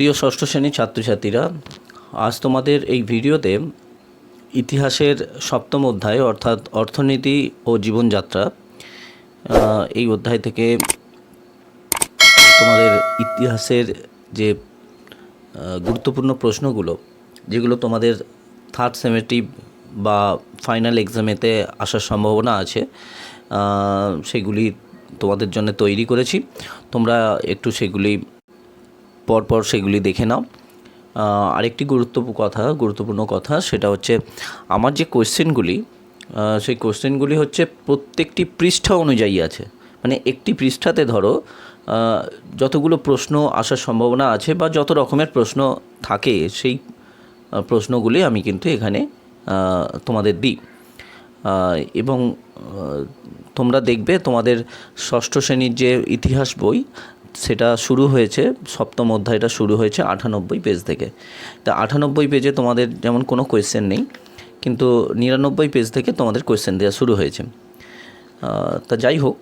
প্রিয় ষষ্ঠ শ্রেণীর ছাত্রছাত্রীরা, আজ তোমাদের এই ভিডিওতে ইতিহাসের সপ্তম অধ্যায় অর্থাৎ অর্থনীতি ও জীবনযাত্রা এই অধ্যায় থেকে তোমাদের ইতিহাসের যে গুরুত্বপূর্ণ প্রশ্নগুলো যেগুলো তোমাদের থার্ড সেমেটিভ বা ফাইনাল এক্সামেতে আসার সম্ভাবনা আছে সেগুলি তোমাদের জন্য তৈরি করেছি। তোমরা একটু সেগুলি পরপর সেগুলি দেখে নাও। আরেকটি গুরুত্বপূর্ণ কথা সেটা হচ্ছে আমার যে কোয়েশ্চেনগুলি সেই কোয়েশ্চেনগুলি হচ্ছে প্রত্যেকটি পৃষ্ঠা অনুযায়ী আছে। মানে একটি পৃষ্ঠাতে ধরো যতগুলো প্রশ্ন আসার সম্ভাবনা আছে বা যত রকমের প্রশ্ন থাকে সেই প্রশ্নগুলি আমি কিন্তু এখানে তোমাদের দিই এবং তোমরা দেখবে তোমাদের ষষ্ঠ শ্রেণীর যে ইতিহাস বই সেটা শুরু হয়েছে, সপ্তম অধ্যায়টা শুরু হয়েছে 98 পেজ থেকে। তা 98 পেজে তোমাদের যেমন কোনো কোয়েশ্চেন নেই, কিন্তু 99 পেজ থেকে তোমাদের কোয়েশ্চেন দেওয়া শুরু হয়েছে। তা যাই হোক,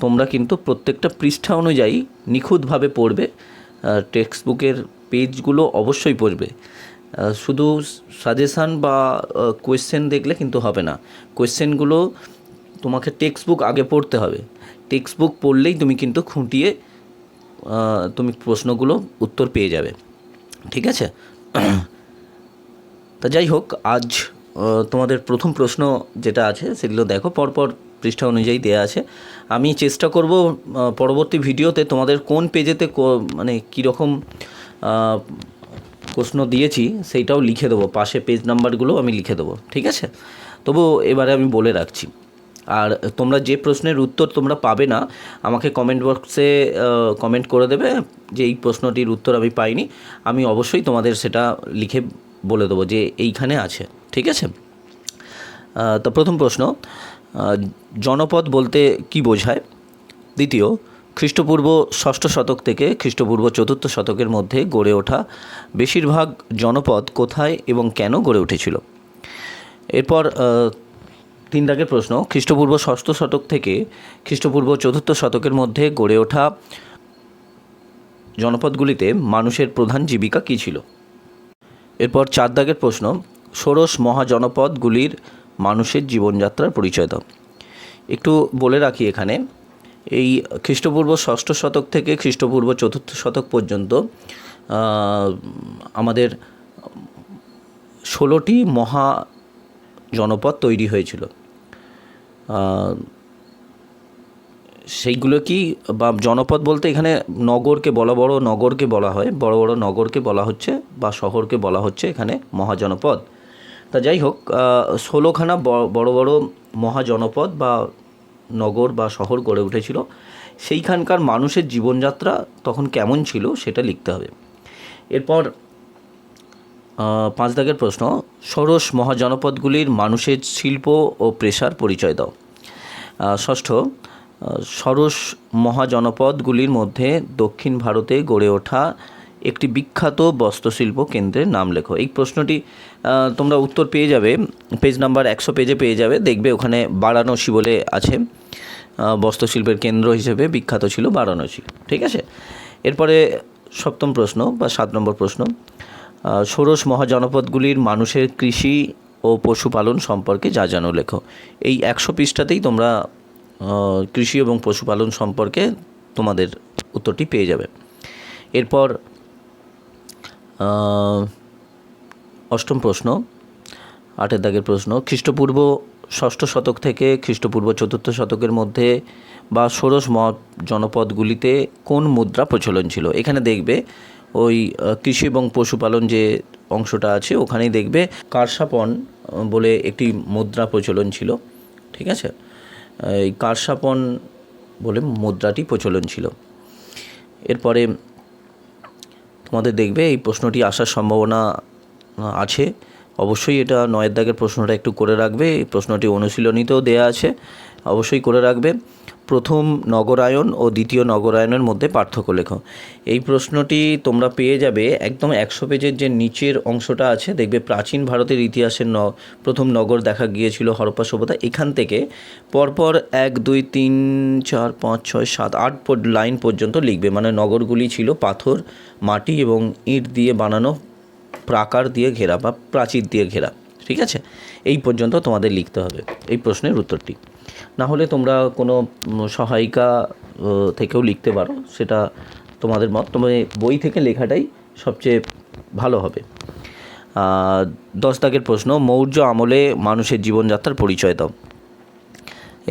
তোমরা কিন্তু প্রত্যেকটা পৃষ্ঠা অনুযায়ী নিখুঁতভাবে পড়বে। টেক্সট বুকের পেজগুলো অবশ্যই পড়বে। শুধু সাজেশান বা কোয়েশ্চেন দেখলে কিন্তু হবে না। কোয়েশ্চেনগুলো তোমাকে টেক্সট বুক আগে পড়তে হবে। টেক্সট বুক পড়লেই তুমি কিন্তু খুঁটিয়ে তুমি প্রশ্নগুলো উত্তর পেয়ে যাবে। ঠিক আছে? তা যাই হোক, আজ তোমাদের প্রথম প্রশ্ন যেটা আছে সেগুলো দেখো, পরপর পৃষ্ঠা অনুযায়ী দেওয়া আছে। আমি চেষ্টা করব পরবর্তী ভিডিওতে তোমাদের কোন পেজেতে মানে কীরকম প্রশ্ন দিয়েছি সেইটাও লিখে দেবো, পাশে পেজ নাম্বারগুলো আমি লিখে দেবো। ঠিক আছে? তবু এবারে আমি বলে রাখছি। আর তোমরা যে প্রশ্নের উত্তর তোমরা পাবে না, আমাকে কমেন্ট বক্সে কমেন্ট করে দেবে যে এই প্রশ্নটির উত্তর আমি পাইনি। আমি অবশ্যই তোমাদের সেটা লিখে বলে দেবো যে এইখানে আছে। ঠিক আছে? তো প্রথম প্রশ্ন, জনপদ বলতে কি বোঝায়? দ্বিতীয়, খ্রিস্টপূর্ব ষষ্ঠ শতক থেকে খ্রিস্টপূর্ব চতুর্থ শতকের মধ্যে গড়ে ওঠা বেশিরভাগ জনপদ কোথায় এবং কেন গড়ে উঠেছিল? এরপর 3 দাগের প্রশ্ন, খ্রিস্টপূর্ব ষষ্ঠ শতক থেকে খ্রিস্টপূর্ব চতুর্থ শতকের মধ্যে গড়ে ওঠা জনপদগুলিতে মানুষের প্রধান জীবিকা কী ছিল? এরপর 4 দাগের প্রশ্ন, ষোড়শ মহাজনপদগুলির মানুষের জীবনযাত্রার পরিচয় দাও। একটু বলে রাখি এখানে, এই খ্রিস্টপূর্ব ষষ্ঠ শতক থেকে খ্রিস্টপূর্ব চতুর্থ শতক পর্যন্ত আমাদের 16টি মহা জনপদ তৈরি হয়েছিল। সেইগুলো কি, বা জনপদ বলতে এখানে নগরকে বড় বড় নগরকে বলা হয়, বড় বড় নগরকে বলা হচ্ছে বা শহরকে বলা হচ্ছে এখানে মহাজনপদ। তা যাই হোক, 16খানা বড় বড় মহাজনপদ বা নগর বা শহর গড়ে উঠেছিল। সেইখানকার মানুষের জীবনযাত্রা তখন কেমন ছিল সেটা লিখতে হবে। এরপর 5 দাগের প্রশ্ন, ষোড়শ মহাজনপদগুলির মানুষের শিল্প ও পেশার পরিচয় দাও। ষষ্ঠ, ষোড়শ মহাজনপদগুলির মধ্যে দক্ষিণ ভারতে গড়ে ওঠা একটি বিখ্যাত বস্ত্রশিল্প কেন্দ্রের নাম লেখো। এই প্রশ্নটি তোমরা উত্তর পেয়ে যাবে পেজ নাম্বার 100 পেজে পেয়ে যাবে। দেখবে ওখানে বারাণসী বলে আছে, বস্ত্রশিল্পের কেন্দ্র হিসেবে বিখ্যাত ছিল বারাণসী। ঠিক আছে? এরপরে সপ্তম প্রশ্ন বা 7 নম্বর প্রশ্ন, ষোড়শ মহাজনপদগুলির মানুষের কৃষি ও পশুপালন সম্পর্কে যা জানো লেখো। এই 100 পৃষ্ঠাতেই তোমরা কৃষি এবং পশুপালন সম্পর্কে তোমাদের উত্তরটি পেয়ে যাবে। এরপর 8ম প্রশ্ন, 8 দাগের প্রশ্ন, খ্রিস্টপূর্ব ষষ্ঠ শতক থেকে খ্রিস্টপূর্ব চতুর্থ শতকের মধ্যে বা ষোড়শ জনপদগুলিতে কোন মুদ্রা প্রচলন ছিল? এখানে দেখবে ওই কৃষি এবং পশুপালন যে অংশটা আছে ওখানেই দেখবে কারসাপন বলে একটি মুদ্রা প্রচলন ছিল। ঠিক আছে? এই কারসাপন বলে মুদ্রাটি প্রচলন ছিল। এরপরে তোমাদের দেখবে এই প্রশ্নটি আসার সম্ভাবনা আছে, অবশ্যই এটা 9 দাগের প্রশ্নটা একটু করে রাখবে। এই প্রশ্নটি অনুশীলনীতেও দেয়া আছে, অবশ্যই করে রাখবে। প্রথম নগরায়ন ও দ্বিতীয় নগরায়নের মধ্যে পার্থক্য লেখো। এই প্রশ্নটি তোমরা পেয়ে যাবে একদম 100 পেজের যে নিচের অংশটা আছে, দেখবে প্রাচীন ভারতের ইতিহাসের প্রথম নগর দেখা গিয়েছিল হরপ্পা সভ্যতা। এখান থেকে পরপর 1 2 3 4 5 6 7 8 লাইন পর্যন্ত লিখবে। মানে নগরগুলি ছিল পাথর, মাটি এবং ইট দিয়ে বানানো, প্রাকার দিয়ে ঘেরা বা প্রাচীর দিয়ে ঘেরা। ঠিক আছে, এই পর্যন্ত তোমাদের লিখতে হবে এই প্রশ্নের উত্তরটি। না হলে তোমরা কোনো সহায়িকা থেকেও লিখতে পারো, সেটা তোমাদের মত। তোমার বই থেকে লেখাটাই সবচেয়ে ভালো হবে। 10 দাগের প্রশ্ন, মৌর্য আমলে মানুষের জীবনযাত্রার পরিচয় দাও।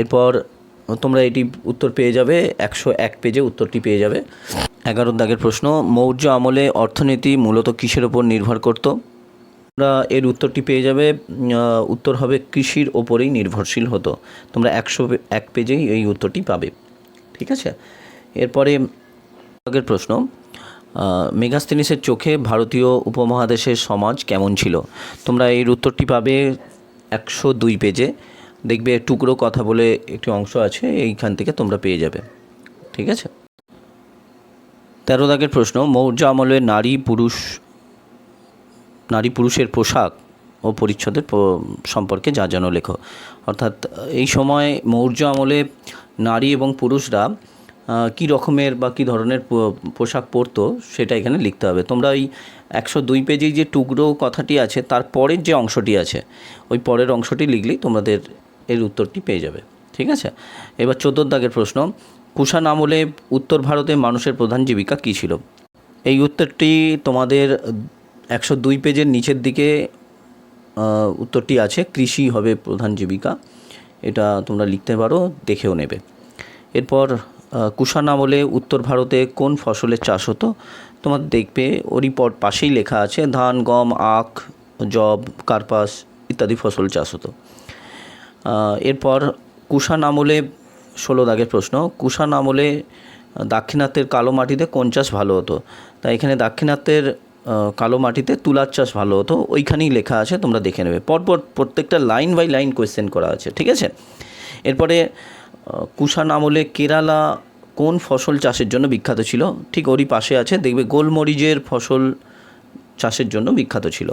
এরপর তোমরা এটি উত্তর পেয়ে যাবে, 101 পেজে উত্তরটি পেয়ে যাবে। 11 দাগের প্রশ্ন, মৌর্য আমলে অর্থনীতি মূলত কিসের ওপর নির্ভর করত? তোমরা এর উত্তরটি পেয়ে যাবে, উত্তর হবে কৃষির ওপরেই নির্ভরশীল হতো। তোমরা 101 পেজেই এই উত্তরটি পাবে। ঠিক আছে, এরপরে আগের প্রশ্ন, মেগাস্থেনিসের চোখে ভারতীয় উপমহাদেশের সমাজ কেমন ছিল? তোমরা এর উত্তরটি পাবে 102 পেজে। দেখবে টুকরো কথা বলে একটি অংশ আছে, এইখান থেকে তোমরা পেয়ে যাবে। ঠিক আছে, 13 দাগের প্রশ্ন, মৌর্য আমলে নারী পুরুষের পোশাক ও পরিচ্ছদের সম্পর্কে যা জানো লেখো। অর্থাৎ এই সময় মৌর্য আমলে নারী এবং পুরুষরা কী রকমের বা কী ধরনের পোশাক পরতো সেটা এখানে লিখতে হবে। তোমরা ওই 102 পেজেই যে টুকরো কথাটি আছে তার পরের যে অংশটি আছে, ওই পরের অংশটি লিখলেই তোমাদের এর উত্তরটি পেয়ে যাবে। ঠিক আছে, এবার 14 দাগের প্রশ্ন, কুষাণ আমলে উত্তর ভারতে মানুষের প্রধান জীবিকা কী ছিল? এই উত্তরটি তোমাদের 102 পেজের নিচের দিকে উত্তরটি আছে, কৃষি হবে প্রধান জীবিকা। এটা তোমরা লিখতে পারো, দেখেও নেবে। এরপর কুষাণ আমলে উত্তর ভারতে কোন ফসলের চাষ হতো? তোমার দেখবে ওরই পাশেই লেখা আছে, ধান, গম, আখ, যব, কার্পাস ইত্যাদি ফসল চাষ হতো। এরপর কুষাণ আমলে 16 দাগের প্রশ্ন, কুষাণ আমলে দাক্ষিণাত্যের কালো মাটিতে কোন চাষ ভালো হতো? তাই এখানে দাক্ষিণাত্যের কালো মাটিতে তুলার চাষ ভালো হতো, ওইখানেই লেখা আছে, তোমরা দেখে নেবে। পরপর প্রত্যেকটা লাইন বাই লাইন কোয়েশ্চেন করা আছে। ঠিক আছে, এরপরে কুষাণ আমলে কেরালা কোন ফসল চাষের জন্য বিখ্যাত ছিল? ঠিক ওরই পাশে আছে, দেখবে গোলমরিচের ফসল চাষের জন্য বিখ্যাত ছিল।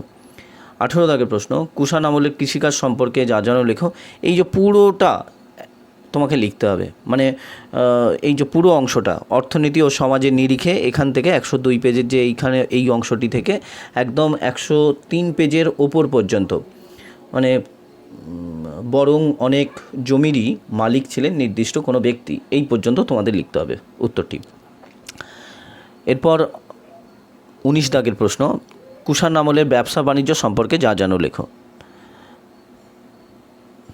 18 দাগের প্রশ্ন, কুষাণ আমলের কৃষিকাজ সম্পর্কে যা জানো লেখো। এই যে পুরোটা তোমাকে লিখতে হবে, মানে এই যে পুরো অংশটা অর্থনীতি ও সমাজের নিরিখে, এখান থেকে 102 পেজের যে এইখানে এই অংশটি থেকে একদম 103 পেজের ওপর পর্যন্ত, মানে বরং অনেক জমিরই মালিক ছিলেন নির্দিষ্ট কোনো ব্যক্তি, এই পর্যন্ত তোমাদের লিখতে হবে উত্তরটি। এরপর 19 দাগের প্রশ্ন, কুষাণ আমলের ব্যবসা বাণিজ্য সম্পর্কে যা জানো লেখো।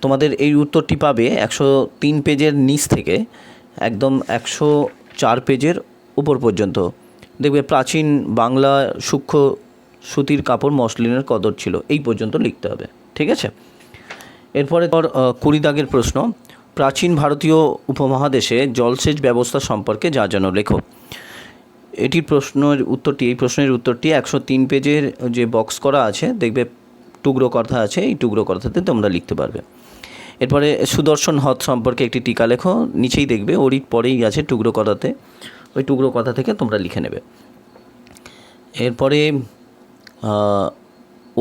তোমাদের এই উত্তরটি পাবে 103 পেজের নিচ থেকে একদম 104 পেজের উপর পর্যন্ত। দেখবে প্রাচীন বাংলা সূক্ষ্ম সুতির কাপড় মসলিনের কদর ছিল, এই পর্যন্ত লিখতে হবে। ঠিক আছে, এরপরে 20 দাগের প্রশ্ন, প্রাচীন ভারতীয় উপমহাদেশে জলসেচ ব্যবস্থা সম্পর্কে যা জানো লেখো। এই প্রশ্নের উত্তরটি 103 পেজের যে বক্স করা আছে, দেখবে টুকরো কথা আছে, এই টুকরো কথাতে তোমরা লিখতে পারবে। এরপরে সুদর্শন হ্রদ সম্পর্কে একটি টিকা লেখো, নিচেই দেখবে ওরই পরেই আছে টুকরো কথাতে, ওই টুকরো কথা থেকে তোমরা লিখে নেবে। এরপরে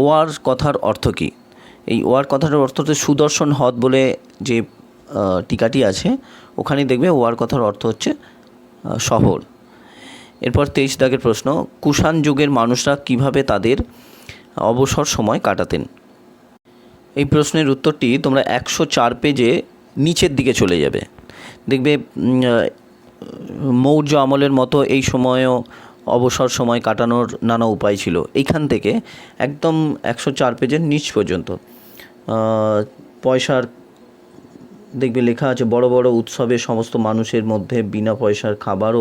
ওয়ার কথার অর্থ কী? এই ওয়ার কথার অর্থ হচ্ছে সুদর্শন হ্রদ বলে যে টিকাটি আছে, ওখানে দেখবে ওয়ার কথার অর্থ হচ্ছে শহর। এরপর 23 দাগের প্রশ্ন, কুষাণ যুগের মানুষরা কিভাবে তাদের অবসর সময় কাটাতেন? এই প্রশ্নের উত্তরটি তোমরা 104 পেজে নিচের দিকে চলে যাবে, দেখবে মৌর্য আমলের মতো এই সময়ও অবসর সময় কাটানোর নানা উপায় ছিল। এইখান থেকে একদম 104 পেজের নিচ পর্যন্ত পয়সার দেখবে লেখা আছে, বড় বড় উৎসবে সমস্ত মানুষের মধ্যে বিনা পয়সার খাবার ও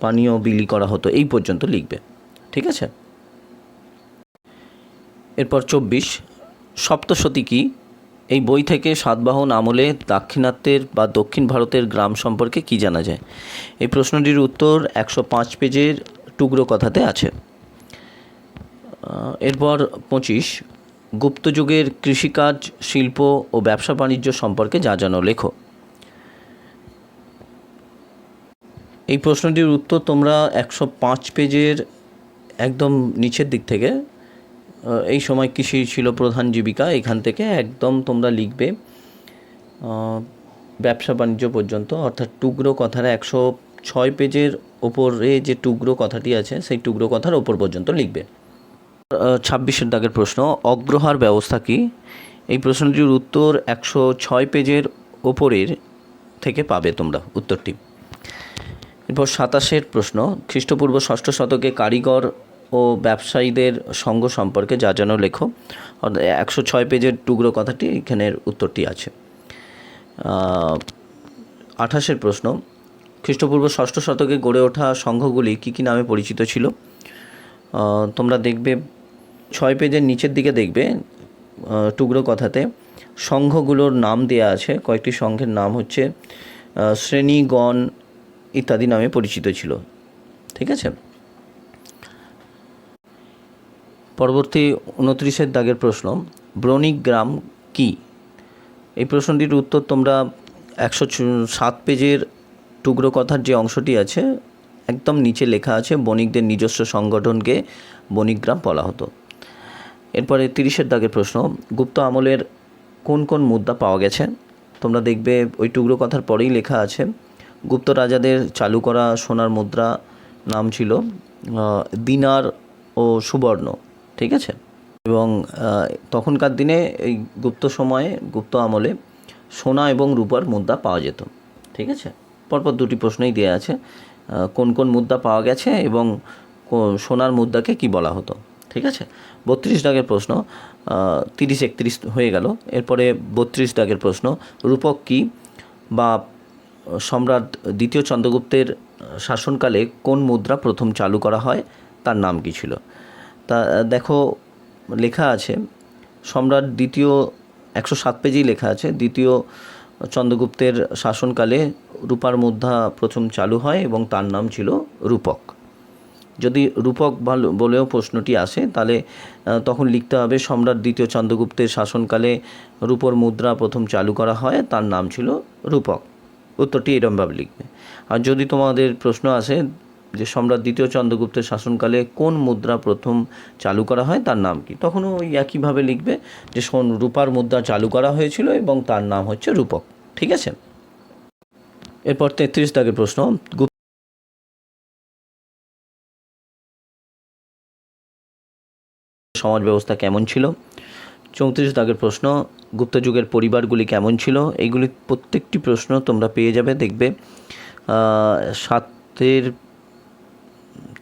পানীয় বিলি করা হতো, এই পর্যন্ত লিখবে। ঠিক আছে, এরপর 24 সপ্তশতী কি? এই বই থেকে সাতবাহন আমলে দাক্ষিণাত্যের বা দক্ষিণ ভারতের গ্রাম সম্পর্কে কি জানা যায়? এই প্রশ্নটির উত্তর 105 পেজের টুকরো কথাতে আছে। এরপর 25 গুপ্ত যুগের কৃষিকাজ, শিল্প ও ব্যবসা বাণিজ্য সম্পর্কে যা জানো লেখো। এই প্রশ্নটির উত্তর তোমরা 105 পেজের একদম নিচের দিক থেকে এই সময় কৃষি ছিল প্রধান জীবিকা, এখান থেকে একদম তোমরা লিখবে ব্যবসা বাণিজ্য পর্যন্ত, অর্থাৎ টুকরো কথার 106 পেজের ওপরে যে টুকরো কথাটি আছে সেই টুকরো কথার ওপর পর্যন্ত লিখবে। 26 দাগের প্রশ্ন, অগ্রহার ব্যবস্থা কী? এই প্রশ্নটির উত্তর 106 পেজের ওপরের থেকে পাবে তোমরা উত্তরটি। এরপর 27 প্রশ্ন, খ্রিস্টপূর্ব 6ষ্ঠ শতকে কারিগর ও ব্যবসায়ীদের সঙ্গ সম্পর্কে যা যেন লেখো। 106 পেজের টুকরো কথাটি এখানের উত্তরটি আছে। 28 প্রশ্ন, খ্রিস্টপূর্ব 6ষ্ঠ শতকে গড়ে ওঠা সংঘগুলি কী কী নামে পরিচিত ছিল? তোমরা দেখবে 6 পেজের নিচের দিকে দেখবে টুকরো কথাতে সংঘগুলোর নাম দেয়া আছে। কয়েকটি সংঘের নাম হচ্ছে শ্রেণীগণ ইত্যাদি নামে পরিচিত ছিল। ঠিক আছে। পরবর্তী 29 দাগের প্রশ্ন, বণিক গ্রাম কি? এই প্রশ্নটির উত্তর তোমরা 107 পেজের টুকরো কথার যে অংশটি আছে একদম নিচে লেখা আছে, বণিকদের নিজস্ব সংগঠনকে বণিক গ্রাম বলা হতো। এরপরে 30 দাগের প্রশ্ন, গুপ্ত আমলের কোন কোন মুদ্রা পাওয়া গেছে? তোমরা দেখবে ওই টুকরো কথার পরেই লেখা আছে গুপ্ত রাজাদের চালু করা সোনার মুদ্রা নাম ছিল দিনার ও সুবর্ণ। ঠিক আছে। এবং তখনকার দিনে এই গুপ্ত আমলে সোনা এবং রূপার মুদ্রা পাওয়া যেত। ঠিক আছে। পরপর দুটি প্রশ্নই দেওয়া আছে, কোন কোন মুদ্রা পাওয়া গেছে এবং সোনার মুদ্রাকে কি বলা হতো। ঠিক আছে। 32 দাগের প্রশ্ন, 30-31 হয়ে গেল। এরপরে 32 দাগের প্রশ্ন, রূপক কি বা সম্রাট দ্বিতীয় চন্দ্রগুপ্তের শাসনকালে কোন মুদ্রা প্রথম চালু করা হয়, তার নাম কী ছিল? তা দেখো লেখা আছে সম্রাট দ্বিতীয় 107 পেজেই লেখা আছে, দ্বিতীয় চন্দ্রগুপ্তের শাসনকালে রূপার মুদ্রা প্রথম চালু হয় এবং তার নাম ছিল রূপক। যদি রূপক বলেও প্রশ্নটি আসে তাহলে তখন লিখতে হবে সম্রাট দ্বিতীয় চন্দ্রগুপ্তের শাসনকালে রূপোর মুদ্রা প্রথম চালু করা হয়, তার নাম ছিল রূপক। উত্তরটি এরমভাবে লিখবে। আর যদি তোমাদের প্রশ্ন আসে যে সম্রাট দ্বিতীয় চন্দ্রগুপ্তের শাসনকালে কোন মুদ্রা প্রথম চালু করা হয়, তার নাম কি, তখনও ওই একইভাবে লিখবে যে রূপার মুদ্রা চালু করা হয়েছিল এবং তার নাম হচ্ছে রূপক। ঠিক আছে। এরপর 33 দাগের প্রশ্ন, সমাজ ব্যবস্থা কেমন ছিল? 34 দাগের প্রশ্ন, গুপ্ত যুগের পরিবারগুলি কেমন ছিল? এইগুলি প্রত্যেকটি প্রশ্ন তোমরা পেয়ে যাবে, দেখবে 7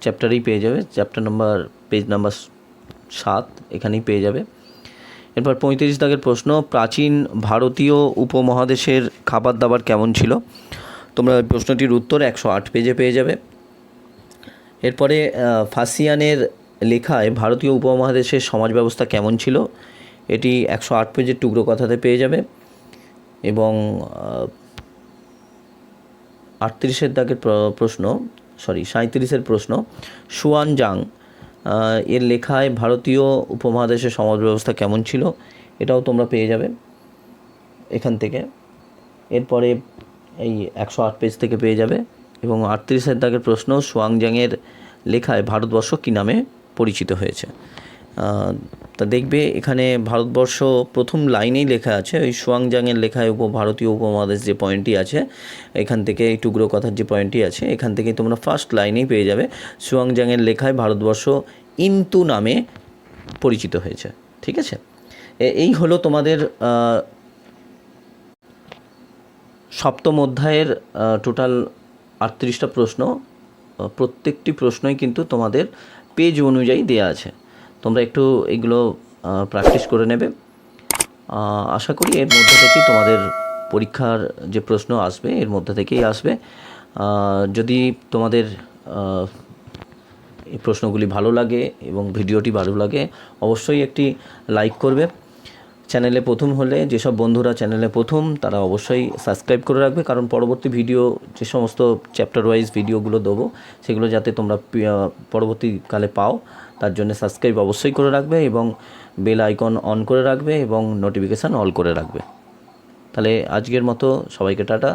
চ্যাপ্টারেই পেয়ে যাবে, চ্যাপ্টার নাম্বার পেজ নাম্বার 7 এখানেই পেয়ে যাবে। এরপর 35 দাগের প্রশ্ন, প্রাচীন ভারতীয় উপমহাদেশের খাবার দাবার কেমন ছিল? তোমরা প্রশ্নটির উত্তর 108 পেজে পেয়ে যাবে। এরপরে ফাসিয়ানের লেখায় ভারতীয় উপমহাদেশের সমাজ ব্যবস্থা কেমন ছিল, এটি 108 পেজের টুকরো কথাতে পেয়ে যাবে। এবং 37 দাগের প্রশ্ন 37 প্রশ্ন, সুয়ানজাং এর লেখায় ভারতীয় উপমহাদেশের সমাজ ব্যবস্থা কেমন ছিল, এটাও তোমরা পেয়ে যাবে এখান থেকে। এরপরে এই 108 পেজ থেকে পেয়ে যাবে। এবং 38 দাগের প্রশ্ন, সুয়ানজাংয়ের লেখায় ভারতবর্ষ কী নামে পরিচিত হয়েছে? তা দেখবে এখানে ভারতবর্ষ প্রথম লাইনেই লেখা আছে, ওই সুয়ানজাংয়ের লেখায় ভারতীয় উপমহাদেশ যে পয়েন্টটি আছে এখান থেকে, এই টুকরো কথার যে পয়েন্টটি আছে এখান থেকে তোমরা ফার্স্ট লাইনেই পেয়ে যাবে সুয়ানজাংয়ের লেখায় ভারতবর্ষ ইন্তু নামে পরিচিত হয়েছে। ঠিক আছে। এই হলো তোমাদের সপ্তম অধ্যায়ের টোটাল 38টা প্রশ্ন। প্রত্যেকটি প্রশ্নই কিন্তু তোমাদের পেজ অনুযায়ী দেওয়া আছে, তোমরা একটু এগুলো প্র্যাকটিস করে নেবে। আশা করি এর মধ্যে থেকেই তোমাদের পরীক্ষার যে প্রশ্ন আসবে এর মধ্যে থেকেই আসবে। যদি তোমাদের এই প্রশ্নগুলি ভালো লাগে এবং ভিডিওটি ভালো লাগে অবশ্যই একটি লাইক করবে। চ্যানেলে প্রথম হলে যেসব বন্ধুরা চ্যানেলে প্রথম তারা অবশ্যই সাবস্ক্রাইব করে রাখবে, কারণ পরবর্তী ভিডিও যে সমস্ত চ্যাপ্টার ওয়াইজ ভিডিওগুলো দেবো সেগুলো যাতে তোমরা পরবর্তীকালে পাও তার জন্য সাবস্ক্রাইব অবশ্যই করে রাখবে এবং বেল আইকন অন করে রাখবে এবং নোটিফিকেশান অল করে রাখবে। তাহলে আজকের মতো সবাইকে টাটা।